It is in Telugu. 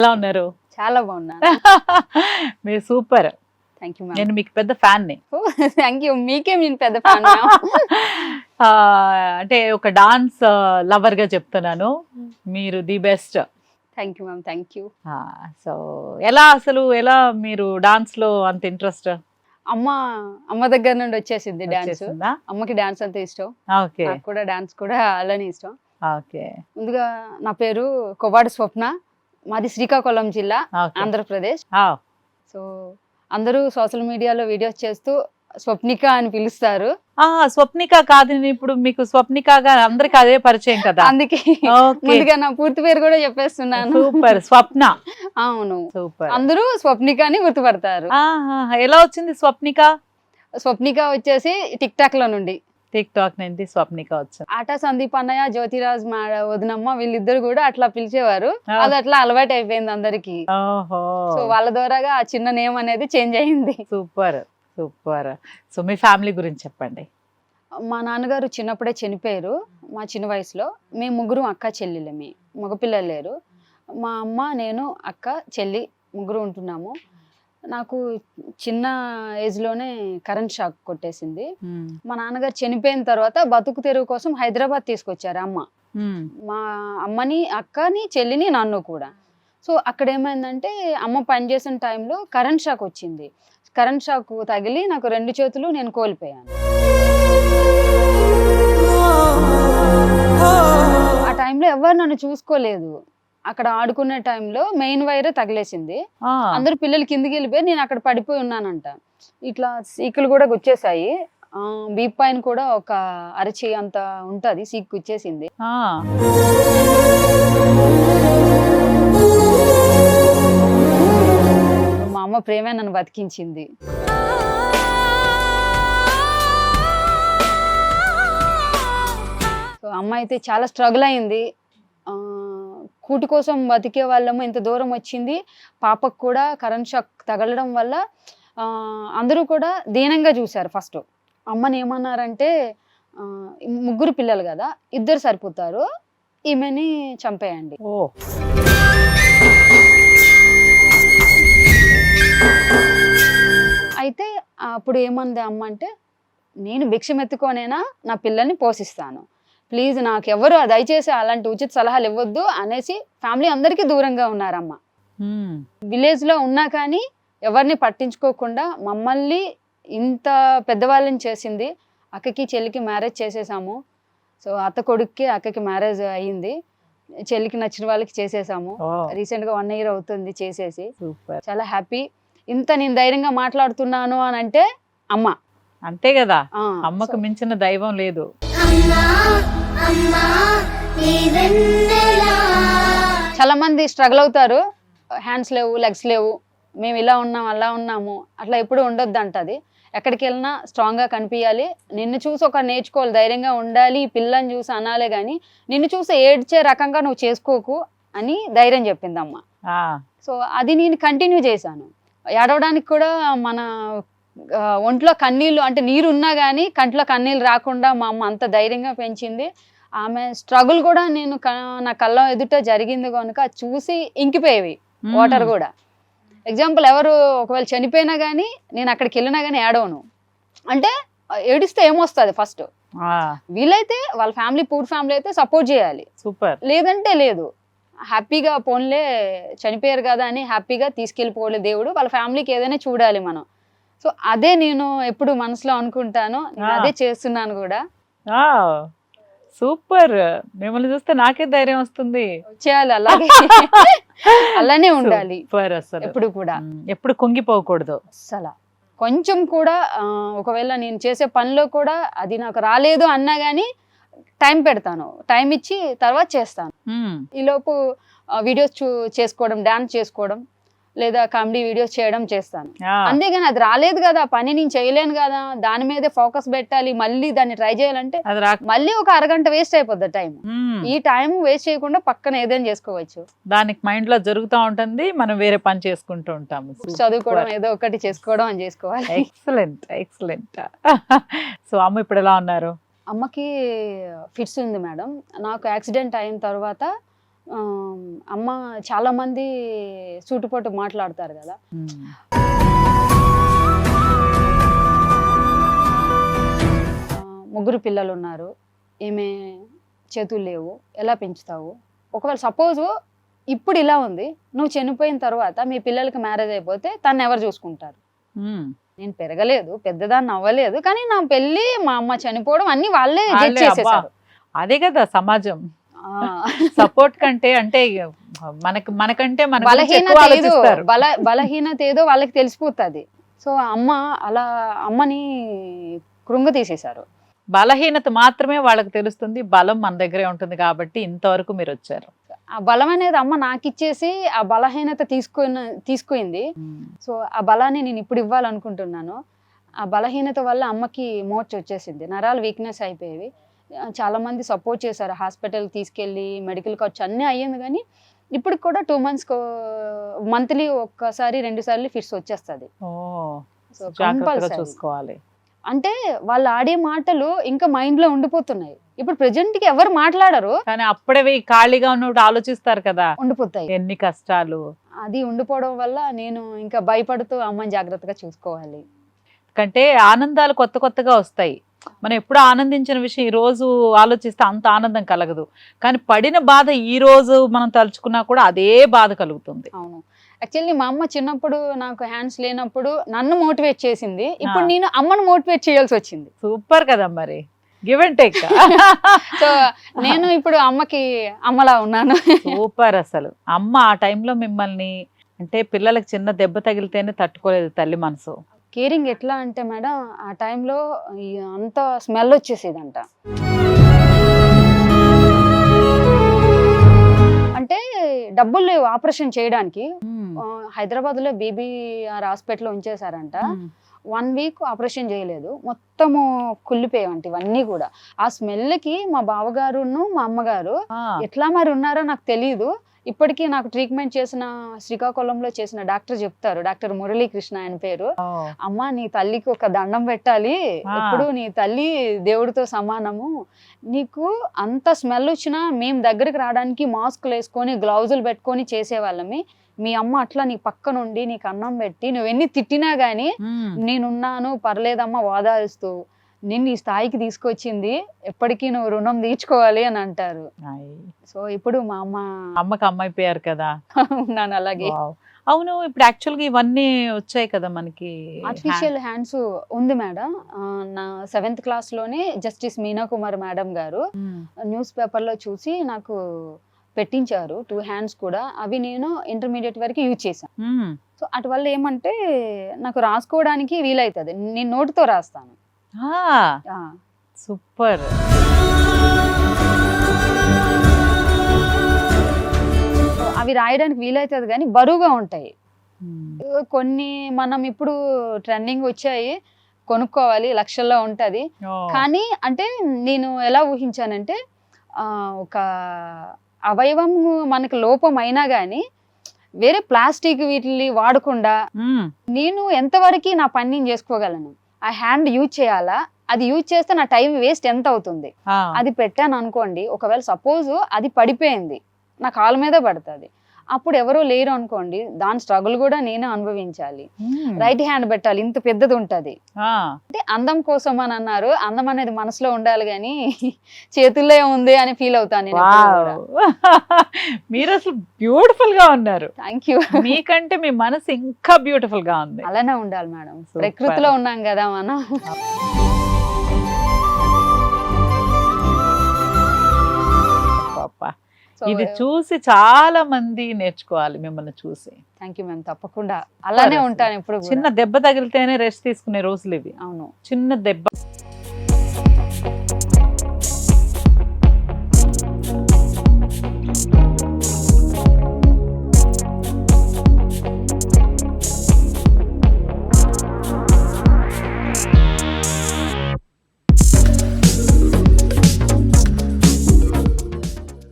ఎలా ఉన్నారు? చాలా బాగున్నాను. మీరు సూపర్. Thank you ma'am. నేను మీకు పెద్ద ఫ్యాన్ ని. Thank you. మీకే నేను పెద్ద ఫ్యాన్ మ్యామ్. అంటే ఒక డాన్స్ లవర్ గా చెప్తున్నాను, మీరు the best. Thank you ma'am. Thank you. So ఎలా మీరు డాన్స్ లో అంత ఇంట్రెస్ట్? అమ్మ దగ్గర నుండి వచ్చేసింది డాన్స్. అమ్మకి డాన్స్ అంటే ఇష్టం, ఓకే. నాకు కూడా డాన్స్ కూడా అలానే ఇష్టం. ఓకే. ముందుగా నా పేరు కొవ్వాడి స్వప్న, మాది శ్రీకాకుళం జిల్లా, ఆంధ్రప్రదేశ్. సో అందరూ సోషల్ మీడియాలో వీడియోస్ చేస్తూ స్వప్నిక అని పిలుస్తారు. స్వప్నిక కాదు, ఇప్పుడు మీకు స్వప్నికగా అందరికి అదే పరిచయం కదా, అందుకే ముందుగా నా పూర్తి పేరు కూడా చెప్పేస్తున్నాను. సూపర్. స్వప్న. అవును, సూపర్. అందరూ స్వప్నిక అని గుర్తుపడతారు. ఎలా వచ్చింది స్వప్నిక? స్వప్నిక వచ్చేసి టిక్ టాక్ లో నుండి. టిక్ టాక్ నుండి స్వప్నిక వచ్చింది. ఆటా సందీప్ అన్నయ్య, జ్యోతిరాజ్ వదినమ్మ వీళ్ళిద్దరు కూడా అట్లా పిలిచేవారు. అది అట్లా అలవాటు అయిపోయింది అందరికి. సో వాళ్ళ ద్వారాగా ఆ చిన్న నేమ్ అనేది చేంజ్ అయింది. Super super. సో మీ ఫ్యామిలీ గురించి చెప్పండి. మా నాన్నగారు చిన్నప్పుడే చనిపోయారు, మా చిన్న వయసులో. మేము ముగ్గురు అక్క చెల్లెళ్ళమే, మగపిల్లలు లేరు. మా అమ్మ, నేను, అక్క, చెల్లి ముగ్గురు ఉంటున్నాము. నాకు చిన్న ఏజ్ లోనే కరెంట్ షాక్ కొట్టేసింది. మా నాన్నగారు చనిపోయిన తర్వాత బతుకు తెరువు కోసం హైదరాబాద్ తీసుకొచ్చారు అమ్మ. మా అమ్మని, అక్కని, చెల్లిని, నన్ను కూడా. సో అక్కడ ఏమైందంటే అమ్మ పనిచేసిన టైంలో కరెంట్ షాక్ వచ్చింది. కరెంట్ షాక్ తగిలి నాకు 2 చేతులు నేను కోల్పోయాను. ఆ టైంలో ఎవరు నన్ను చూసుకోలేదు. అక్కడ ఆడుకునే టైంలో మెయిన్ వైర్ తగిలేసింది. అందరు పిల్లలు కిందికి వెళ్ళిపోయి నేను అక్కడ పడిపోయి ఉన్నానంట. ఇట్లా సీకులు కూడా గుచ్చేసాయి. బీప్ పైన కూడా ఒక అరచి అంత ఉంటది, సీక్ గుచ్చేసింది. మా అమ్మ ప్రేమే నన్ను బతికించింది. సో అమ్మ అయితే చాలా స్ట్రగుల్ అయింది. కూటి కోసం బతికే వాళ్ళము ఇంత దూరం వచ్చింది. పాపకు కూడా కరెంట్ షాక్ తగలడం వల్ల అందరూ కూడా దీనంగా చూశారు. ఫస్ట్ అమ్మని ఏమన్నారంటే, ముగ్గురు పిల్లలు కదా, 2 సరిపోతారు, ఈమెని చంపేయండి. అయితే అప్పుడు ఏమంది అమ్మ అంటే, నేను భిక్షమెత్తుకోనేనా నా పిల్లల్ని పోషిస్తాను, ప్లీజ్ నాకు ఎవరు దయచేసి అలాంటి ఉచిత సలహాలు ఇవ్వద్దు అనేసి ఫ్యామిలీ అందరికీ దూరంగా ఉన్నారమ్మ. విలేజ్ లో ఉన్నా కానీ ఎవరిని పట్టించుకోకుండా మమ్మల్ని ఇంత పెద్దవాళ్ళని చేసింది. అక్కకి చెల్లికి మ్యారేజ్ చేసేసాము. సో అత్త కొడుక్కి అక్కకి మ్యారేజ్ అయ్యింది, చెల్లికి నచ్చిన వాళ్ళకి చేసేసాము. రీసెంట్ గా 1 year అవుతుంది చేసేసి. చాలా హ్యాపీ. ఇంత నేను ధైర్యంగా మాట్లాడుతున్నాను అని అంటే అమ్మ. అంతే కదా, అమ్మకు మించిన దైవం లేదు. చాలా మంది స్ట్రగుల్ అవుతారు, హ్యాండ్స్ లేవు, లెగ్స్ లేవు, మేము ఇలా ఉన్నాం అలా ఉన్నాము, అట్లా ఎప్పుడు ఉండొద్దు అంటది. ఎక్కడికి వెళ్ళినా స్ట్రాంగ్ గా కనిపించాలి, నిన్ను చూసి ఒక నేర్చుకోవాలి, ధైర్యంగా ఉండాలి, పిల్లని చూసి అనాలే గాని నిన్ను చూసి ఏడ్చే రకంగా నువ్వు చేసుకోకు అని ధైర్యం చెప్పింది అమ్మ. సో అది నేను కంటిన్యూ చేశాను. ఏడవడానికి కూడా మన ఒంట్లో కన్నీళ్ళు అంటే నీరు ఉన్నా కానీ కంట్లో కన్నీళ్ళు రాకుండా మా అమ్మ అంత ధైర్యంగా పెంచింది. ఆమె స్ట్రగుల్ కూడా నేను నా కళ్ళ ఎదుట జరిగింది కనుక చూసి ఇంకిపోయేవి వాటర్ కూడా. ఎగ్జాంపుల్, ఎవరు ఒకవేళ చనిపోయినా కానీ నేను అక్కడికి వెళ్ళినా కానీ ఏడవను. అంటే ఏడిస్తే ఏమొస్తుంది, ఫస్ట్ వీలైతే వాళ్ళ ఫ్యామిలీ, పూర్ ఫ్యామిలీ అయితే సపోర్ట్ చేయాలి, సూపర్, లేదంటే లేదు. హ్యాపీగా పోన్లే చనిపోయారు కదా అని హ్యాపీగా తీసుకెళ్ళిపోలే దేవుడు, వాళ్ళ ఫ్యామిలీకి ఏదైనా చూడాలి మనం. సో అదే నేను ఎప్పుడు మనసులో అనుకుంటాను, అదే చేస్తున్నాను కూడా. సూపర్. మిమ్మల్ని చూస్తే నాకే ధైర్యం వస్తుంది. చేయాలి అలాగే, అలానే ఉండాలి ఎప్పుడు కూడా, ఎప్పుడు కుంగిపోకూడదు అసలు. కొంచెం కూడా ఒకవేళ నేను చేసే పనిలో కూడా అది నాకు రాలేదు అన్నా గానీ టైం పెడతాను, టైం ఇచ్చి తర్వాత చేస్తాను. ఈలోపు వీడియోస్ చేసుకోవడం, డాన్స్ చేసుకోవడం, లేదా కామెడీ వీడియోస్ చేయడం చేస్తాను. అంతేగాని అది రాలేదు కదా, పని నేను చేయలేను కదా, దాని మీదే ఫోకస్ పెట్టాలి, మళ్ళీ దాన్ని ట్రై చేయాలంటే మళ్ళీ ఒక అరగంట వేస్ట్ అయిపోద్ది టైం. ఈ టైం వేస్ట్ చేయకుండా పక్కన ఏదైనా చేసుకోవచ్చు. దానికి మైండ్ లో జరుగుతూ ఉంటుంది, మనం వేరే పని చేసుకుంటూ ఉంటాము, చదువుకోవడం, ఏదో ఒకటి చేసుకోవడం అని చేసుకోవాలి. Excellent excellent. సో అమ్మ ఇప్పుడు ఎలా ఉన్నారు? అమ్మకి ఫిట్స్ ఉంది మేడం. నాకు యాక్సిడెంట్ అయిన తర్వాత ఆ, అమ్మ చాలా మంది సూటుపోటు మాట్లాడతారు కదా. ముగ్గురు పిల్లలు ఉన్నారు, ఏమే చేతులు లేవు, ఎలా పెంచుతావు? ఒకవేళ సపోజ్ ఇప్పుడు ఇలా ఉంది, నువ్వు చనిపోయిన తర్వాత మీ పిల్లలకి మ్యారేజ్ అయిపోతే తను ఎవరు చూసుకుంటారు? నేను పెరగలేదు, పెద్దదాన్ని అవ్వలేదు, కానీ నా పెళ్లి మా అమ్మ చనిపోవడం అన్ని వాళ్ళే చేసేసారు. అదే కదా సమాజం. సపోర్ట్ కంటే అంటే మనకంటే బలహీనత ఏదో వాళ్ళకి తెలిసిపోతుంది. సో అమ్మ అలా అమ్మని కృంగ తీసేశారు. బలహీనత మాత్రమే వాళ్ళకి తెలుస్తుంది, బలం మన దగ్గరే ఉంటుంది కాబట్టి ఇంతవరకు మీరు వచ్చారు. ఆ బలం అనేది అమ్మ నాకు ఇచ్చేసి ఆ బలహీనత తీసుకుంది. సో ఆ బలాన్ని నేను ఇప్పుడు ఇవ్వాలనుకుంటున్నాను. ఆ బలహీనత వల్ల అమ్మకి మోర్చ్ వచ్చేసింది, నరాలు వీక్నెస్ అయిపోయేవి. చాలా మంది సపోర్ట్ చేశారు, హాస్పిటల్ తీసుకెళ్ళి మెడికల్ ఖర్చు అన్నీ అయ్యింది. కానీ ఇప్పుడు కూడా 2 months మంత్లీ ఒక్కసారి 2 సార్లు ఫిట్స్ వచ్చేస్తుంది. సో కంపల్సరీ చూసుకోవాలి. అంటే వాళ్ళు ఆడే మాటలు ఇంకా మైండ్ లో ఉండిపోతున్నాయి. ఇప్పుడు ప్రెజెంట్ కి ఎవరు మాట్లాడరు, కానీ అప్పుడే ఖాళీగా ఉన్నప్పుడు ఆలోచిస్తారు కదా, ఉండిపోతాయి ఎన్ని కష్టాలు. అది ఉండిపోవడం వల్ల నేను ఇంకా భయపడుతూ అమ్మని జాగ్రత్తగా చూసుకోవాలి. కంటే ఆనందాలు కొత్త కొత్తగా వస్తాయి. మనం ఎప్పుడు ఆనందించిన విషయం ఈ రోజు ఆలోచిస్తే అంత ఆనందం కలగదు, కానీ పడిన బాధ ఈ రోజు మనం తలుచుకున్నా కూడా అదే బాధ కలుగుతుంది. అవును, యాక్చువల్లీ మా అమ్మ చిన్నప్పుడు నాకు హ్యాండ్స్ లేనప్పుడు నన్ను మోటివేట్ చేసింది, ఇప్పుడు నేను అమ్మను మోటివేట్ చేయాల్సి వచ్చింది. సూపర్ కదా మరి, గివ్ అండ్ టేక్. సో నేను ఇప్పుడు అమ్మకి అమ్మలా ఉన్నాను. సూపర్. అసలు అమ్మ ఆ టైంలో మిమ్మల్ని అంటే పిల్లలకు చిన్న దెబ్బ తగిలితేనే తట్టుకోలేదు తల్లి మనసు. కేరింగ్ ఎట్లా అంటే మేడం, ఆ టైంలో అంత స్మెల్ వచ్చేసేదంట. అంటే డబ్బులు లేవు ఆపరేషన్ చేయడానికి. హైదరాబాద్ లో బీబీఆర్ హాస్పిటల్ ఉంచేసారంట. 1 week ఆపరేషన్ చేయలేదు, మొత్తము కుళ్ళిపోయావంట ఇవన్నీ కూడా. ఆ స్మెల్ కి మా బావగారును మా అమ్మగారు ఎట్లా మరి ఉన్నారో నాకు తెలియదు. ఇప్పటికీ నాకు ట్రీట్మెంట్ చేసిన శ్రీకాకుళంలో చేసిన డాక్టర్ చెప్తారు, డాక్టర్ మురళీకృష్ణ ఆయన పేరు. అమ్మ నీ తల్లికి ఒక దండం పెట్టాలి, ఎప్పుడు నీ తల్లి దేవుడితో సమానము. నీకు అంత స్మెల్ వచ్చినా మేము దగ్గరికి రావడానికి మాస్కులు వేసుకొని గ్లౌజులు పెట్టుకొని చేసేవాళ్ళమి. మీ అమ్మ అట్లా నీ పక్క నుండి నీకు అన్నం పెట్టి నువ్వు ఎన్ని తిట్టినా గానీ నేనున్నాను పర్లేదమ్మా వాదారుస్తూ నిన్ను ఈ స్థాయికి తీసుకొచ్చింది, ఎప్పటికీ నువ్వు రుణం తీర్చుకోవాలి అని అంటారు. సో ఇప్పుడు మా అమ్మకి అమ్మైపోయారు కదా. ఉన్నాను అలాగే. అవును, ఇప్పుడు యాక్చువల్గా ఇవన్నీ వచ్చాయి కదా మనకి. ఆర్టిఫిషియల్ హ్యాండ్స్ ఉంది మేడం. నా 7th class లోనే జస్టిస్ మీనా కుమార్ మేడం గారు న్యూస్ పేపర్ లో చూసి నాకు పెట్టించారు 2 hands కూడా. అవి నేను ఇంటర్మీడియట్ వరకు యూజ్ చేశాను. సో అటు వల్ల ఏమంటే నాకు రాసుకోవడానికి వీలవుతుంది, నేను నోటితో రాస్తాను. సూపర్. అవి రాయడానికి వీలవుతుంది కానీ బరువుగా ఉంటాయి కొన్ని. మనం ఇప్పుడు ట్రెండింగ్ వచ్చాయి, కొనుక్కోవాలి, లక్షల్లో ఉంటది. కానీ అంటే నేను ఎలా ఊహించానంటే ఒక అవయవం మనకి లోపం అయినా గానీ వేరే ప్లాస్టిక్ వీటిని వాడకుండా నేను ఎంతవరకు నా పని నేను చేసుకోగలను. ఆ హ్యాండ్ యూజ్ చేయాలా, అది యూజ్ చేస్తే నా టైం వేస్ట్ ఎంత అవుతుంది. అది పెట్టాను అనుకోండి, ఒకవేళ సపోజ్ అది పడిపోయింది, నా కాలు మీద పడుతుంది, అప్పుడు ఎవరో లేరు అనుకోండి, దాని స్ట్రగుల్ కూడా నేనే అనుభవించాలి. రైట్ హ్యాండ్ పెట్టాలి, ఇంత పెద్దది ఉంటది. అంటే అందం కోసం అని అన్నారు, అందం అనేది మనసులో ఉండాలి కానీ చేతుల్లో ఉంది అని ఫీల్ అవుతాను నేను. మీరు అసలు బ్యూటిఫుల్ గా ఉన్నారు. Thank you. మీకంటే మీ మనసు ఇంకా బ్యూటిఫుల్ గా ఉంది. అలానే ఉండాలి మేడం, ప్రకృతిలో ఉన్నాం కదా మనం. ఇది చూసి చాలా మంది నేర్చుకోవాలి మిమ్మల్ని చూసి. థ్యాంక్ యూ మ్యామ్, తప్పకుండా అలానే ఉంటాను. ఇప్పుడు చిన్న దెబ్బ తగిలితేనే రెస్ట్ తీసుకునే రోజులు ఇవి. అవును, చిన్న దెబ్బ